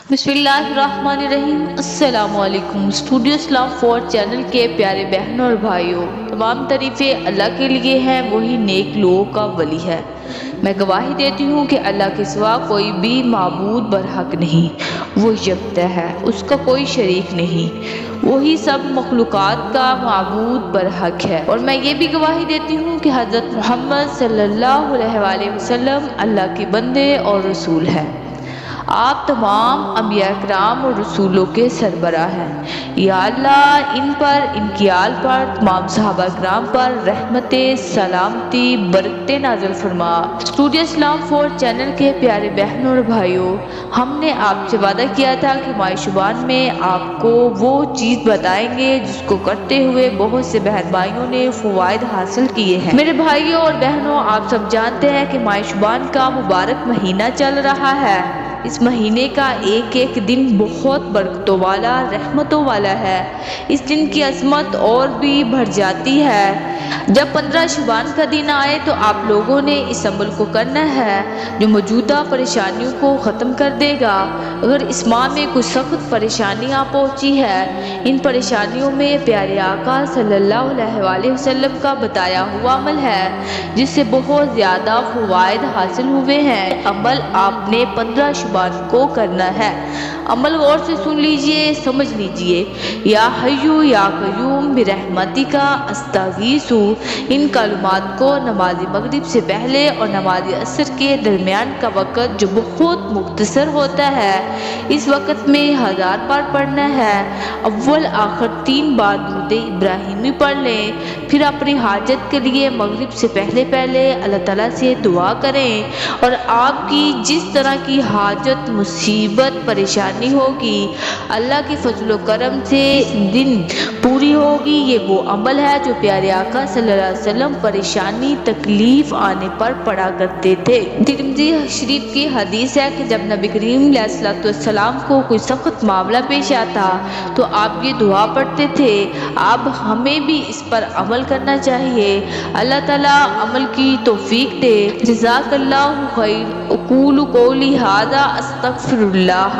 بسم اللہ الرحمن الرحیم۔ السلام علیکم۔ اسٹوڈیو اسلام 4 چینل کے پیارے بہنوں اور بھائیوں، تمام تعریفیں اللہ کے لیے ہیں، وہی نیک لوگوں کا ولی ہے۔ میں گواہی دیتی ہوں کہ اللہ کے سوا کوئی بھی معبود برحق نہیں، وہ یکتا ہے، اس کا کوئی شریک نہیں، وہی سب مخلوقات کا معبود برحق ہے۔ اور میں یہ بھی گواہی دیتی ہوں کہ حضرت محمد صلی اللہ علیہ وآلہ وسلم اللہ کے بندے اور رسول ہیں۔ آپ تمام انبیاء کرام اور رسولوں کے سربراہ ہیں۔ یا اللہ ان پر، ان کی آل پر، تمام صحابہ کرام پر رحمت، سلامتی، برکتیں نازل فرما۔ اسٹوڈیو اسلام 4 چینل کے پیارے بہنوں اور بھائیوں، ہم نے آپ سے وعدہ کیا تھا کہ ماہ شعبان میں آپ کو وہ چیز بتائیں گے جس کو کرتے ہوئے بہت سے بہن بھائیوں نے فوائد حاصل کیے ہیں۔ میرے بھائیوں اور بہنوں، آپ سب جانتے ہیں کہ ماہ شعبان کا مبارک مہینہ چل رہا ہے۔ اس مہینے کا ایک ایک دن بہت برکتوں والا، رحمتوں والا ہے۔ اس دن کی عظمت اور بھی بڑھ جاتی ہے۔ جب 15 شعبان کا دن آئے تو آپ لوگوں نے اس عمل کو کرنا ہے جو موجودہ پریشانیوں کو ختم کر دے گا۔ اگر اس ماہ میں کچھ سخت پریشانیاں پہنچی ہے، ان پریشانیوں میں پیارے آقا صلی اللہ علیہ وآلہ وسلم کا بتایا ہوا عمل ہے جس سے بہت زیادہ فوائد حاصل ہوئے ہیں۔ عمل آپ نے 15 شعبان کو کرنا ہے۔ عمل غور سے سن لیجئے، سمجھ لیجئے۔ یا حیو یا قیوم برحمتک استغیث، ان کلمات کو نماز مغرب سے پہلے اور نماز عصر کے درمیان کا وقت جو بہت مختصر ہوتا ہے، اس وقت میں 1000 بار پڑھنا ہے۔ اول آخر 3 بار درود ابراہیمی پڑھ لیں، پھر اپنی حاجت کے لیے مغرب سے پہلے اللہ تعالیٰ سے دعا کریں، اور آپ کی جس طرح کی حاجت، مصیبت، پریشانی ہوگی، اللہ کے فضل و کرم سے دن پوری ہوگی۔ یہ وہ عمل ہے جو پیارے آقا صلی اللہ علیہ وسلم پریشانی، تکلیف آنے پر پڑھا کرتے تھے۔ ترمذی شریف کی حدیث ہے کہ جب نبی کریم علیہ الصلوۃ والسلام کو کوئی سخت معاملہ پیش آتا تو آپ یہ دعا پڑھتے تھے۔ اب ہمیں بھی اس پر عمل کرنا چاہیے۔ اللہ تعالیٰ عمل کی توفیق دے۔ جزاک اللہ خیر۔ اقول قولی ھذا استغفر اللہ۔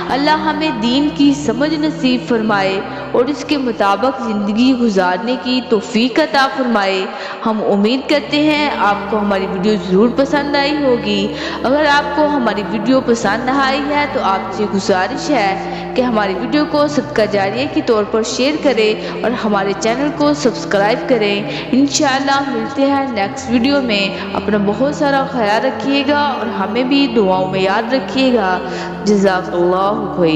اللہ ہمیں دین کی سمجھ نصیب فرمائے اور اس کے مطابق زندگی گزارنے کی توفیق عطا فرمائے۔ ہم امید کرتے ہیں آپ کو ہماری ویڈیو ضرور پسند آئی ہوگی۔ اگر آپ کو ہماری ویڈیو پسند آئی ہے تو آپ سے گزارش ہے کہ ہماری ویڈیو کو صدقہ جاریہ کے طور پر شیئر کریں اور ہمارے چینل کو سبسکرائب کریں۔ انشاءاللہ ملتے ہیں نیکسٹ ویڈیو میں۔ اپنا بہت سارا خیال رکھیے گا اور ہمیں بھی دعاؤں میں یاد رکھیے گا۔ جزاک اللہ خیر۔